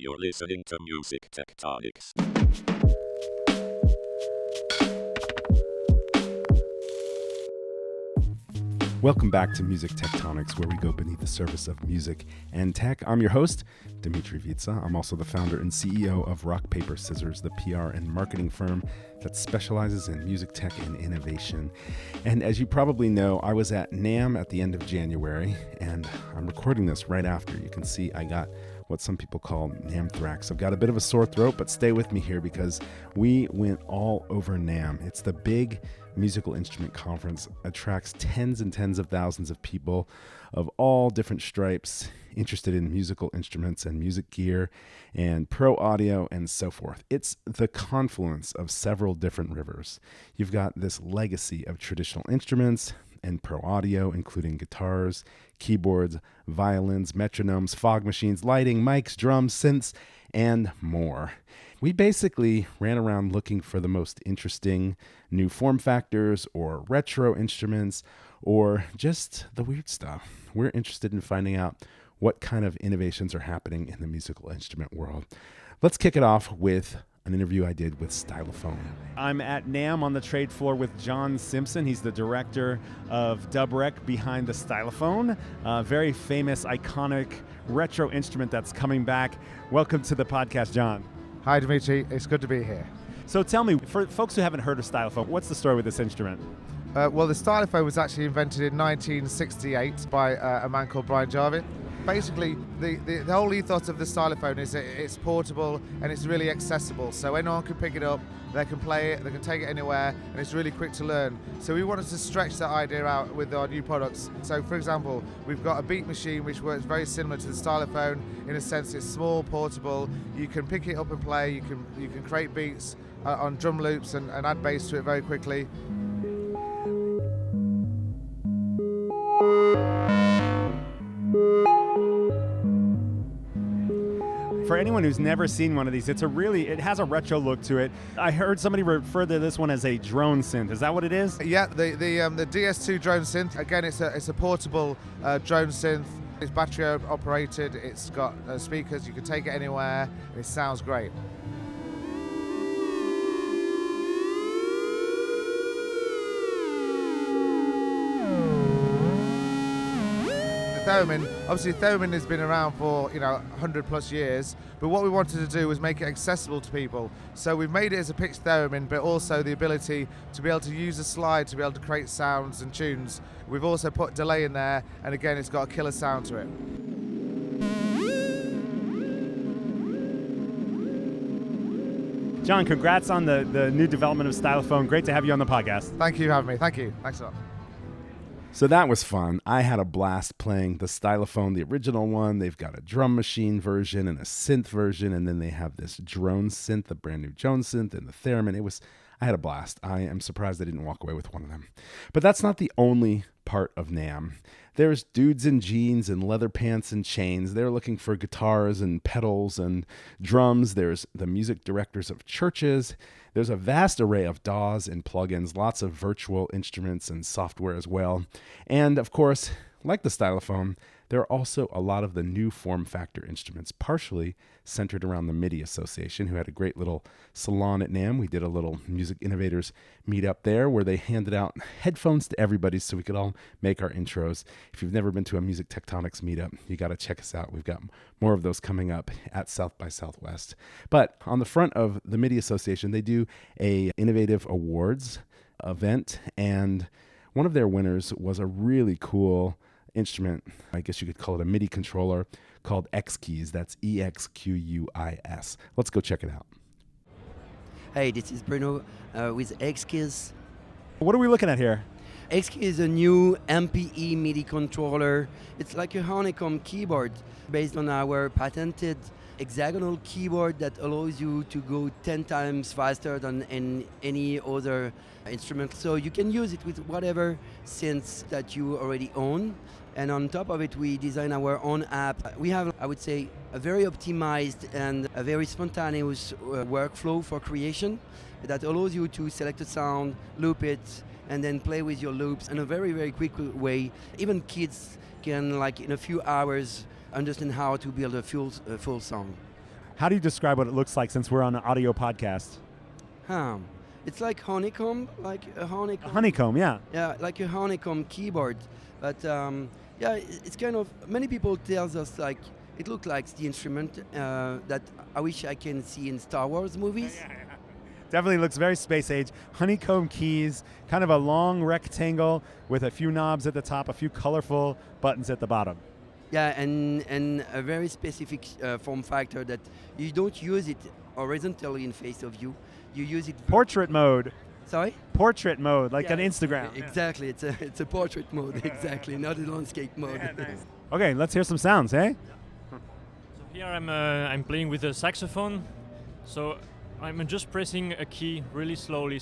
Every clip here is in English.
You're listening to Music Tectonics. Welcome back to Music Tectonics, where we go beneath the surface of music and tech. I'm your host, Dmitri. I'm also the founder and CEO of Rock Paper Scissors, the PR and marketing firm that specializes in music tech and innovation. And as you probably know, I was at NAMM at the end of January, and I'm recording this right after. You can see I got what some people call NAMM-thrax. I've got a bit of a sore throat, but stay with me here because we went all over NAMM. It's the big musical instrument conference, attracts tens and tens of thousands of people of all different stripes interested in musical instruments and music gear and pro audio and so forth. It's the confluence of several different rivers. You've got this legacy of traditional instruments and pro audio, including guitars, keyboards, violins, metronomes, fog machines, lighting, mics, drums, synths, and more. We basically ran around looking for the most interesting new form factors or retro instruments or just the weird stuff. We're interested in finding out what kind of innovations are happening in the musical instrument world. Let's kick it off with an interview I did with Stylophone. I'm at NAMM on the trade floor with John Simpson. He's the director of Dubrec behind the Stylophone, a very famous, iconic retro instrument that's coming back. Welcome to the podcast, John. Hi, Dmitri. It's good to be here. So tell me, for folks who haven't heard of Stylophone, what's the story with this instrument? Well, the Stylophone was actually invented in 1968 by a man called Brian Jarvin. Basically, the whole ethos of the Stylophone is that it's portable and it's really accessible. So anyone can pick it up, they can play it, they can take it anywhere, and it's really quick to learn. So we wanted to stretch that idea out with our new products. So for example, we've got a beat machine which works very similar to the Stylophone in a sense it's small, portable, you can pick it up and play, you can create beats on drum loops and add bass to it very quickly. For anyone who's never seen one of these, it has a retro look to it. I heard somebody refer to this one as a drone synth. Is that what it is? Yeah, the DS2 drone synth. Again, it's a portable drone synth. It's battery operated. It's got speakers. You can take it anywhere. And it sounds great. Theremin, obviously Theremin has been around for 100 plus years, but what we wanted to do was make it accessible to people. So we've made it as a pitched theremin, but also the ability to be able to use a slide to be able to create sounds and tunes. We've also put delay in there, and again it's got a killer sound to it. John, congrats on the new development of Stylophone. Great to have you on the podcast. Thank you for having me. Thank you. Thanks a lot. So that was fun. I had a blast playing the Stylophone, the original one. They've got a drum machine version and a synth version, and then they have this drone synth, the brand new drone synth, and the Theremin. I had a blast. I am surprised I didn't walk away with one of them. But that's not the only part of NAMM. There's dudes in jeans and leather pants and chains. They're looking for guitars and pedals and drums. There's the music directors of churches. There's a vast array of DAWs and plugins, lots of virtual instruments and software as well. And of course, like the Stylophone, there are also a lot of the new form factor instruments, partially centered around the MIDI Association, who had a great little salon at NAMM. We did a little Music Innovators meetup there where they handed out headphones to everybody so we could all make our intros. If you've never been to a Music Tectonics meetup, you got to check us out. We've got more of those coming up at South by Southwest. But on the front of the MIDI Association, they do a Innovative Awards event, and one of their winners was a really cool instrument, I guess you could call it a MIDI controller, called X-Keys. That's EXQUIS. Let's go check it out. Hey, this is Bruno with X-Keys. What are we looking at here? X-Keys is a new MPE MIDI controller. It's like a honeycomb keyboard based on our patented hexagonal keyboard that allows you to go 10 times faster than in any other instrument. So you can use it with whatever synths that you already own. And on top of it, we design our own app. We have, I would say, a very optimized and a very spontaneous workflow for creation that allows you to select a sound, loop it, and then play with your loops in a very, very quick way. Even kids can, like in a few hours, understand how to build a full song. How do you describe what it looks like since we're on an audio podcast? It's like honeycomb, like a honeycomb. A honeycomb, yeah. Yeah, like a honeycomb keyboard. But it's kind of, many people tells us like, it looks like the instrument that I wish I can see in Star Wars movies. Yeah. Definitely looks very space age. Honeycomb keys, kind of a long rectangle with a few knobs at the top, a few colorful buttons at the bottom. Yeah, and a very specific form factor that you don't use it horizontally in face of you. You use it Portrait mode. Sorry? Portrait mode, like on Instagram. Exactly, it's a portrait mode, exactly, not a landscape mode. Yeah, nice. Okay, let's hear some sounds, eh? So here I'm playing with a saxophone. So I'm just pressing a key really slowly.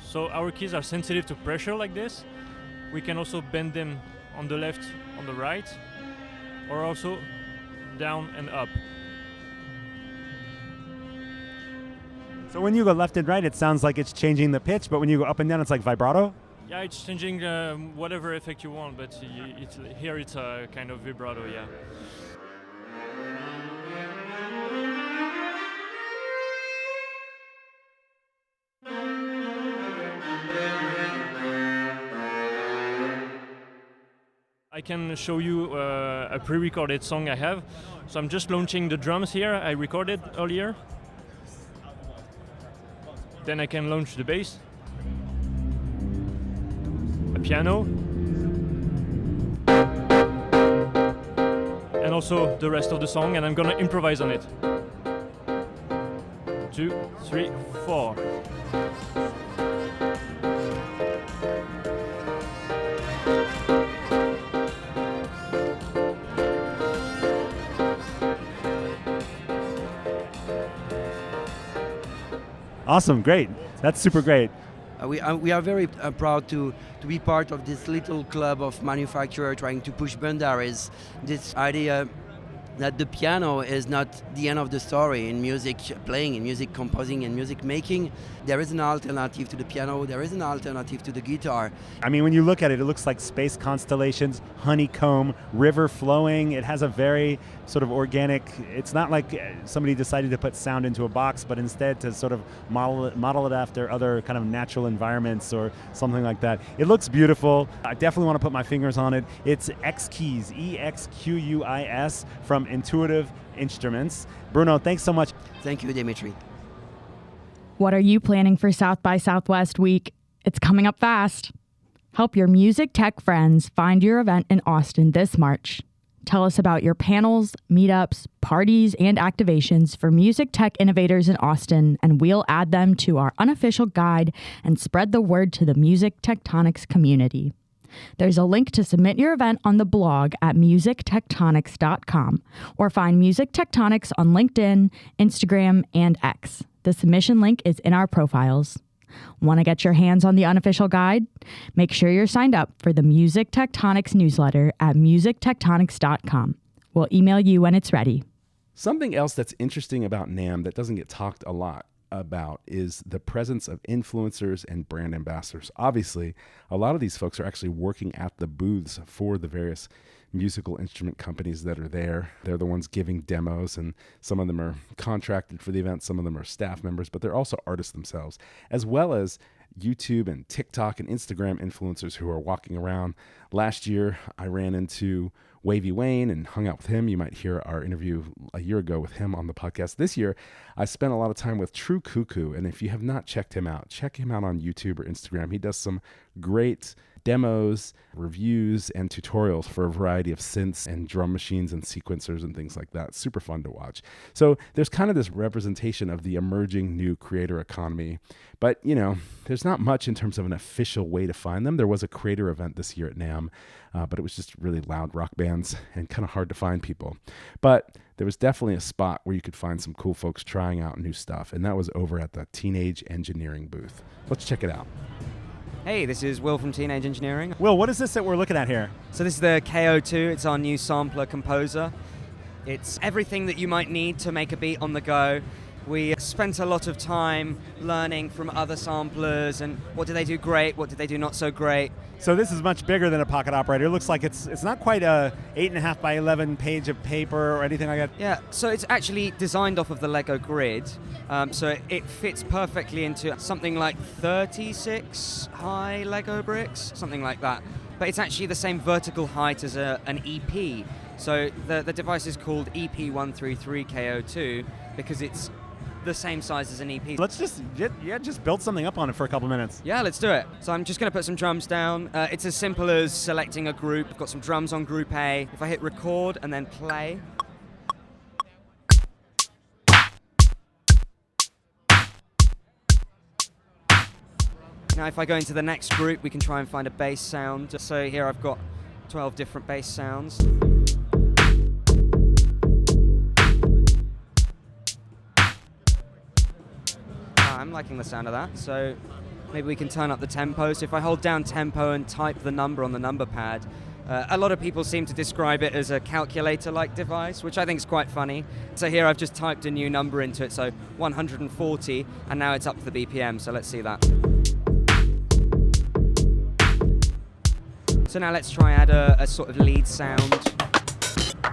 So our keys are sensitive to pressure like this. We can also bend them on the left, on the right, or also down and up. So when you go left and right, it sounds like it's changing the pitch, but when you go up and down, it's like vibrato? Yeah, it's changing whatever effect you want, but here it's a kind of vibrato, yeah. I can show you a pre-recorded song I have. So I'm just launching the drums here I recorded earlier. Then I can launch the bass, a piano, and also the rest of the song, and I'm gonna improvise on it. 2, 3, 4. Awesome, great. That's super great. We are very proud to be part of this little club of manufacturers trying to push boundaries. This idea that the piano is not the end of the story in music playing, in music composing, and music making. There is an alternative to the piano. There is an alternative to the guitar. I mean, when you look at it, it looks like space constellations, honeycomb, river flowing. It has a very sort of organic, it's not like somebody decided to put sound into a box, but instead to sort of model it after other kind of natural environments or something like that. It looks beautiful. I definitely want to put my fingers on it. It's X-Keys, EXQUIS from Intuitive Instruments. Bruno, thanks so much. Thank you, Dmitri. What are you planning for South by Southwest Week? It's coming up fast. Help your music tech friends find your event in Austin this March. Tell us about your panels, meetups, parties, and activations for music tech innovators in Austin, and we'll add them to our unofficial guide and spread the word to the Music Tectonics community. There's a link to submit your event on the blog at musictectonics.com, or find Music Tectonics on LinkedIn, Instagram, and X. The submission link is in our profiles. Want to get your hands on the unofficial guide? Make sure you're signed up for the Music Tectonics newsletter at musictectonics.com. We'll email you when it's ready. Something else that's interesting about NAMM that doesn't get talked a lot about is the presence of influencers and brand ambassadors. Obviously, a lot of these folks are actually working at the booths for the various musical instrument companies that are there. They're the ones giving demos, and some of them are contracted for the event, some of them are staff members, but they're also artists themselves, as well as YouTube and TikTok and Instagram influencers who are walking around. Last year, I ran into Wavy Wayne and hung out with him. You might hear our interview a year ago with him on the podcast. This year, I spent a lot of time with True Cuckoo, and if you have not checked him out, check him out on YouTube or Instagram. He does some great demos, reviews, and tutorials for a variety of synths and drum machines and sequencers and things like that. Super fun to watch. So there's kind of this representation of the emerging new creator economy. But, you know, there's not much in terms of an official way to find them. There was a creator event this year at NAMM, but it was just really loud rock bands and kind of hard to find people. But there was definitely a spot where you could find some cool folks trying out new stuff, and that was over at the Teenage Engineering booth. Let's check it out. Hey, this is Will from Teenage Engineering. Will, what is this that we're looking at here? So this is the KO2. It's our new sampler composer. It's everything that you might need to make a beat on the go. We spent a lot of time learning from other samplers and what did they do great, what did they do not so great. So this is much bigger than a pocket operator. It looks like it's not quite a 8.5 by 11 page of paper or anything like that. Yeah, so it's actually designed off of the Lego grid, so it fits perfectly into something like 36 high Lego bricks, something like that. But it's actually the same vertical height as an EP. So the device is called EP133KO2 because it's the same size as an EP. Let's just build something up on it for a couple minutes. Yeah, let's do it. So I'm just going to put some drums down. It's as simple as selecting a group. I've got some drums on group A. If I hit record and then play. Now if I go into the next group, we can try and find a bass sound. So here I've got 12 different bass sounds. I'm liking the sound of that, so maybe we can turn up the tempo. So if I hold down tempo and type the number on the number pad, a lot of people seem to describe it as a calculator-like device, which I think is quite funny. So here I've just typed a new number into it, so 140, and now it's up to the BPM, so let's see that. So now let's try add a sort of lead sound.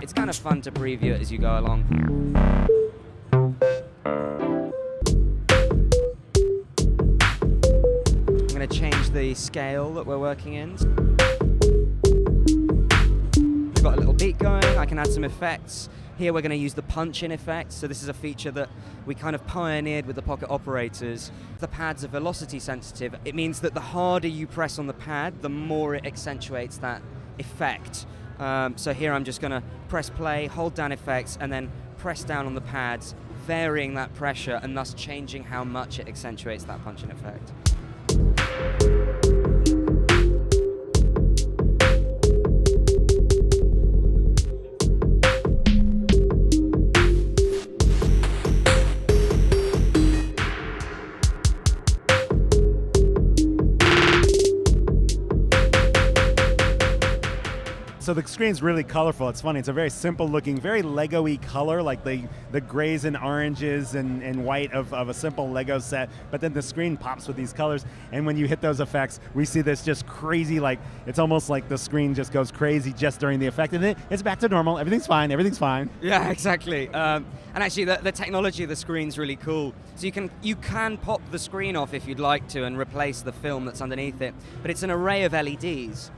It's kind of fun to preview it as you go along. I'm going to change the scale that we're working in. We've got a little beat going, I can add some effects. Here we're going to use the punch-in effect, so this is a feature that we kind of pioneered with the pocket operators. The pads are velocity sensitive. It means that the harder you press on the pad, the more it accentuates that effect. So here I'm just going to press play, hold down effects, and then press down on the pads, varying that pressure and thus changing how much it accentuates that punch-in effect. So the screen's really colorful. It's funny. It's a very simple looking, very Lego-y color, like the grays and oranges and white of a simple Lego set. But then the screen pops with these colors. And when you hit those effects, we see this just crazy, like it's almost like the screen just goes crazy just during the effect. And then it's back to normal. Everything's fine. Everything's fine. Yeah, exactly. And actually, the technology of the screen's really cool. So you can pop the screen off if you'd like to and replace the film that's underneath it. But it's an array of LEDs.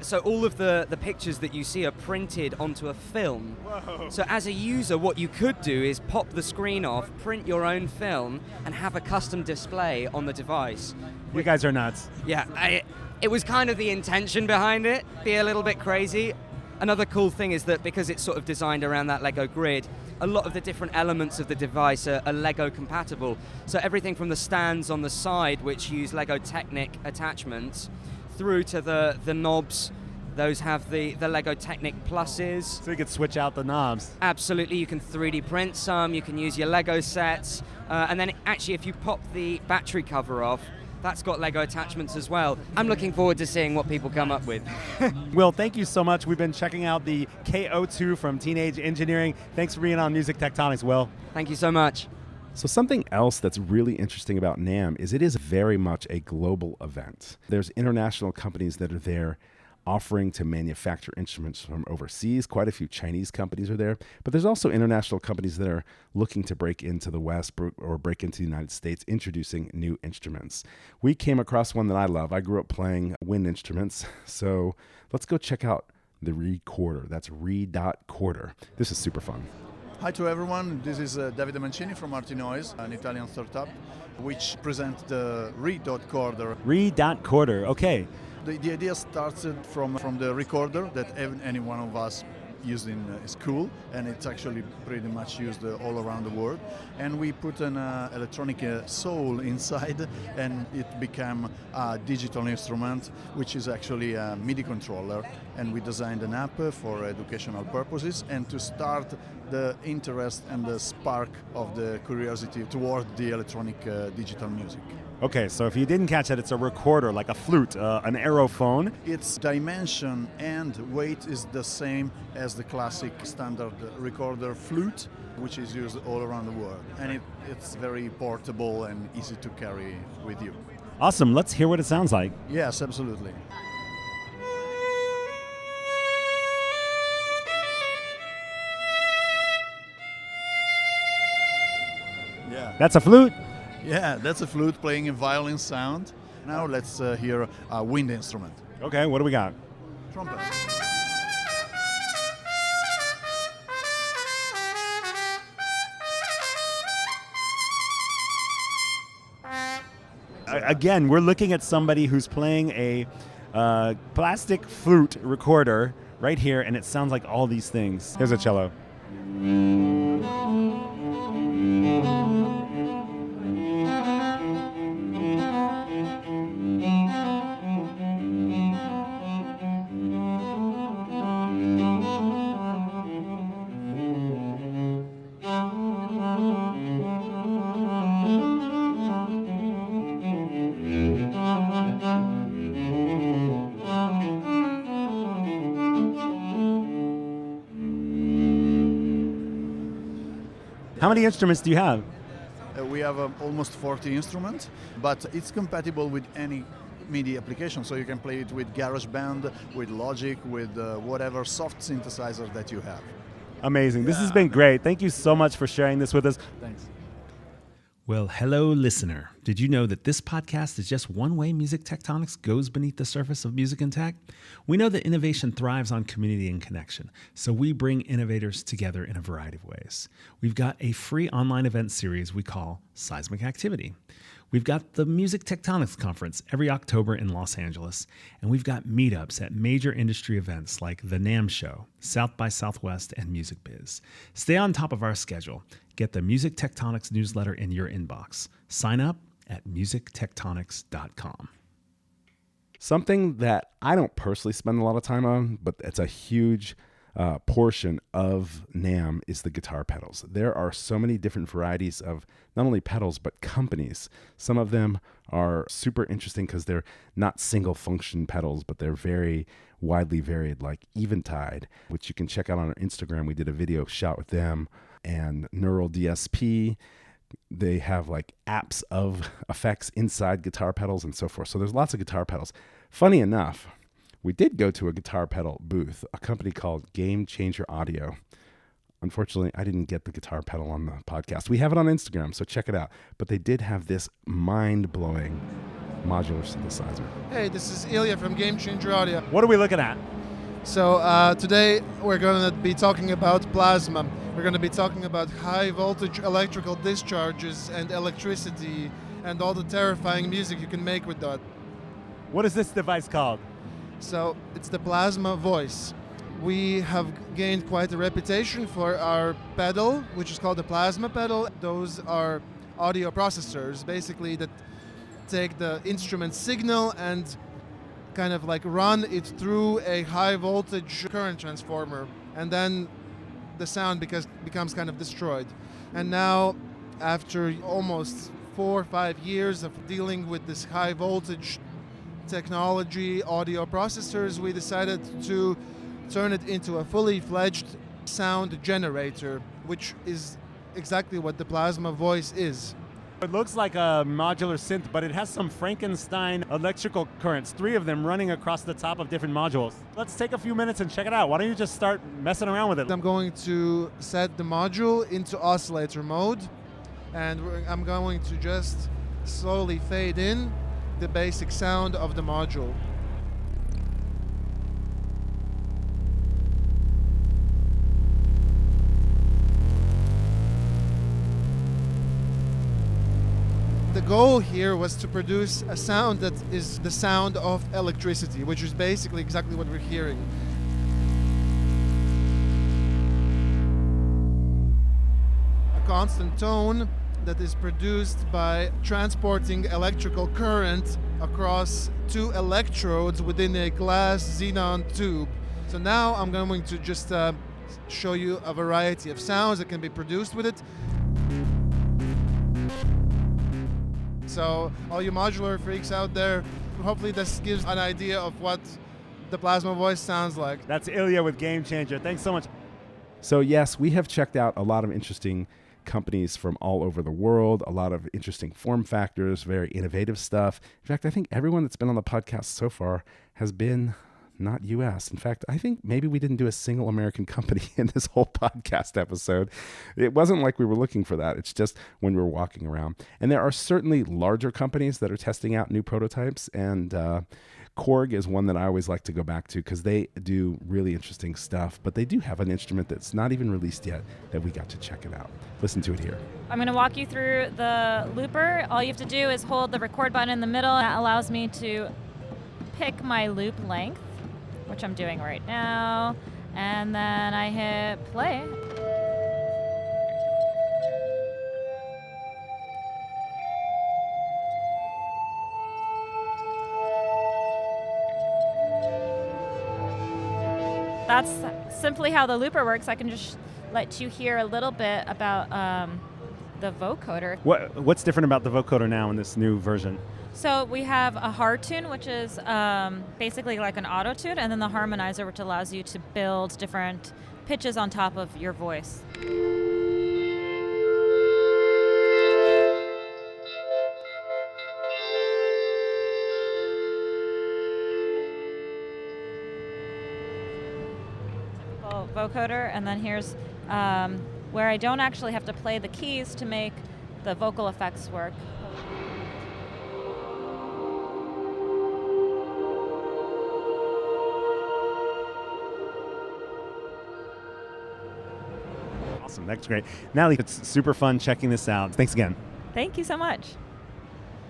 So all of the pictures that you see are printed onto a film. Whoa. So as a user, what you could do is pop the screen off, print your own film, and have a custom display on the device. You guys are nuts. Yeah, it was kind of the intention behind it, be a little bit crazy. Another cool thing is that because it's sort of designed around that Lego grid, a lot of the different elements of the device are Lego compatible. So everything from the stands on the side, which use Lego Technic attachments, through to the knobs. Those have the Lego Technic pluses. So you could switch out the knobs. Absolutely, you can 3D print some, you can use your Lego sets, and then actually if you pop the battery cover off, that's got Lego attachments as well. I'm looking forward to seeing what people come up with. Will, thank you so much. We've been checking out the KO2 from Teenage Engineering. Thanks for being on Music Tectonics, Will. Thank you so much. So something else that's really interesting about NAMM is it is very much a global event. There's international companies that are there offering to manufacture instruments from overseas. Quite a few Chinese companies are there, but there's also international companies that are looking to break into the West or break into the United States, introducing new instruments. We came across one that I love. I grew up playing wind instruments, so let's go check out the Recorder. That's Re.Corder. This is super fun. Hi to everyone, this is Davide Mancini from Artinoise, an Italian startup, which presents the Re.Corder. Re.Corder, okay. The idea started from the recorder that any one of us used in school, and it's actually pretty much used all around the world. And we put an electronic soul inside, and it became a digital instrument, which is actually a MIDI controller. And we designed an app for educational purposes and to start the interest and the spark of the curiosity toward the electronic digital music. Okay, so if you didn't catch that, it's a recorder, like a flute, an aerophone. Its dimension and weight is the same as the classic standard recorder flute, which is used all around the world. And it's very portable and easy to carry with you. Awesome, let's hear what it sounds like. Yes, absolutely. That's a flute. Yeah, that's a flute playing a violin sound. Now let's hear a wind instrument. Okay, what do we got? Trumpet. Again, we're looking at somebody who's playing a plastic flute recorder right here, and it sounds like all these things. Here's a cello. How many instruments do you have? We have almost 40 instruments, but it's compatible with any MIDI application, so you can play it with GarageBand, with Logic, with whatever soft synthesizer that you have. Amazing. This has been great. Thank you so much for sharing this with us. Thanks. Well, hello, listener. Did you know that this podcast is just one way Music Tectonics goes beneath the surface of music and tech? We know that innovation thrives on community and connection, so we bring innovators together in a variety of ways. We've got a free online event series we call Seismic Activity. We've got the Music Tectonics Conference every October in Los Angeles, and we've got meetups at major industry events like the NAMM Show, South by Southwest, and Music Biz. Stay on top of our schedule. Get the Music Tectonics newsletter in your inbox. Sign up at musictectonics.com. Something that I don't personally spend a lot of time on, but it's a huge portion of NAMM is the guitar pedals. There are so many different varieties of not only pedals, but companies. Some of them are super interesting because they're not single function pedals, but they're very widely varied, like Eventide, which you can check out on our Instagram. We did a video shot with them, and Neural DSP. They have like apps of effects inside guitar pedals and so forth. So there's lots of guitar pedals. Funny enough, we did go to a guitar pedal booth, a company called Game Changer Audio. Unfortunately, I didn't get the guitar pedal on the podcast. We have it on Instagram, so check it out. But they did have this mind-blowing modular synthesizer. Hey, this is Ilya from Game Changer Audio. What are we looking at? So today we're going to be talking about plasma. We're going to be talking about high voltage electrical discharges and electricity and all the terrifying music you can make with that. What is this device called? So it's the Plasma Voice. We have gained quite a reputation for our pedal, which is called the Plasma pedal. Those are audio processors, basically, that take the instrument signal and kind of like run it through a high voltage current transformer, and then the sound becomes kind of destroyed. And now, after almost 4 or 5 years of dealing with this high voltage technology, audio processors, we decided to turn it into a fully fledged sound generator, which is exactly what the Plasma Voice is. It looks like a modular synth, but it has some Frankenstein electrical currents, 3 of them running across the top of different modules. Let's take a few minutes and check it out. Why don't you just start messing around with it? I'm going to set the module into oscillator mode, and I'm going to just slowly fade in the basic sound of the module. The goal here was to produce a sound that is the sound of electricity, which is basically exactly what we're hearing. A constant tone that is produced by transporting electrical current across 2 electrodes within a glass xenon tube. So now I'm going to just show you a variety of sounds that can be produced with it. So all you modular freaks out there, hopefully this gives an idea of what the Plasma Voice sounds like. That's Ilya with Game Changer. Thanks so much. So yes, we have checked out a lot of interesting companies from all over the world, a lot of interesting form factors, very innovative stuff. In fact, I think everyone that's been on the podcast so far has been not U.S. In fact, I think maybe we didn't do a single American company in this whole podcast episode. It wasn't like we were looking for that. It's just when we were walking around. And there are certainly larger companies that are testing out new prototypes, and Korg is one that I always like to go back to because they do really interesting stuff, but they do have an instrument that's not even released yet that we got to check it out. Listen to it here. I'm going to walk you through the looper. All you have to do is hold the record button in the middle. That allows me to pick my loop length, which I'm doing right now, and then I hit play. That's simply how the looper works. I can just let you hear a little bit about the vocoder. What's different about the vocoder now in this new version? So we have a hard tune, which is basically like an auto tune, and then the harmonizer, which allows you to build different pitches on top of your voice. Vocoder, and then here's where I don't actually have to play the keys to make the vocal effects work. Awesome, that's great. Natalie, it's super fun checking this out. Thanks again. Thank you so much.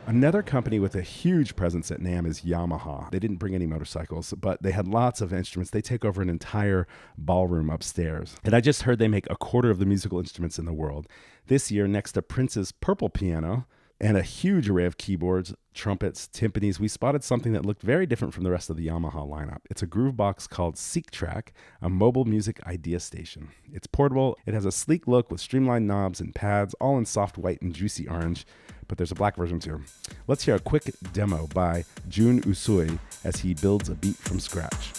Another company with a huge presence at NAMM is Yamaha. They didn't bring any motorcycles, but they had lots of instruments. They take over an entire ballroom upstairs. And I just heard they make a quarter of the musical instruments in the world. This year, next to Prince's Purple Piano and a huge array of keyboards, trumpets, timpanis, we spotted something that looked very different from the rest of the Yamaha lineup. It's a groove box called SeekTrack, a mobile music idea station. It's portable. It has a sleek look with streamlined knobs and pads, all in soft white and juicy orange, but there's a black version too. Let's hear a quick demo by Jun Usui as he builds a beat from scratch.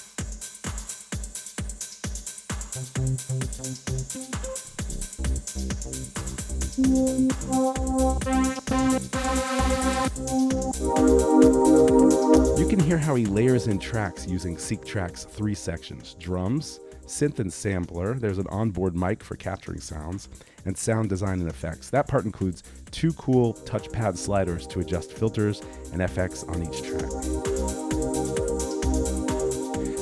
You can hear how he layers in tracks using SeekTrack's 3 sections: drums, synth and sampler, there's an onboard mic for capturing sounds, and sound design and effects. That part includes 2 cool touchpad sliders to adjust filters and FX on each track.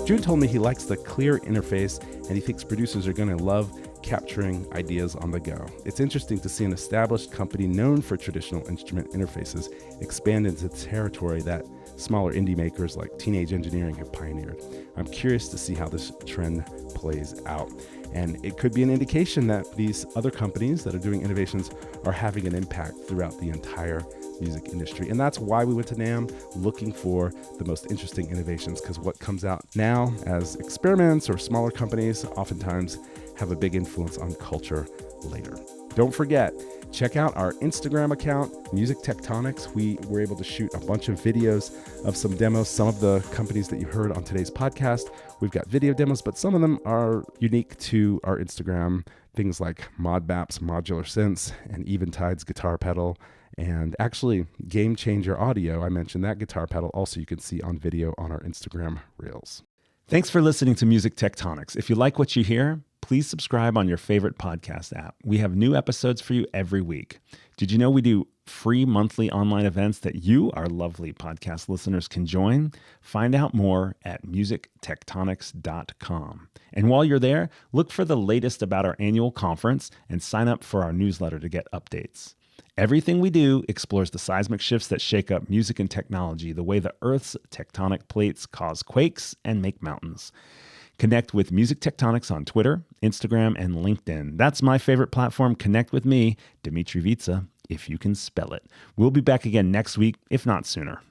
June told me he likes the clear interface and he thinks producers are going to love capturing ideas on the go. It's interesting to see an established company known for traditional instrument interfaces expand into territory that smaller indie makers like Teenage Engineering have pioneered. I'm curious to see how this trend plays out. And it could be an indication that these other companies that are doing innovations are having an impact throughout the entire music industry. And that's why we went to NAMM, looking for the most interesting innovations, because what comes out now as experiments or smaller companies oftentimes have a big influence on culture later. Don't forget, check out our Instagram account, Music Tectonics. We were able to shoot a bunch of videos of some demos, some of the companies that you heard on today's podcast. We've got video demos, but some of them are unique to our Instagram. Things like Modbap's modular synths and Eventide's guitar pedal. And actually, Game Changer Audio, I mentioned that guitar pedal, also you can see on video on our Instagram Reels. Thanks for listening to Music Tectonics. If you like what you hear, please subscribe on your favorite podcast app. We have new episodes for you every week. Did you know we do free monthly online events that you, our lovely podcast listeners, can join? Find out more at musictectonics.com. And while you're there, look for the latest about our annual conference and sign up for our newsletter to get updates. Everything we do explores the seismic shifts that shake up music and technology, the way the Earth's tectonic plates cause quakes and make mountains. Connect with Music Tectonics on Twitter, Instagram, and LinkedIn. That's my favorite platform. Connect with me, Dmitri Vitsa, if you can spell it. We'll be back again next week, if not sooner.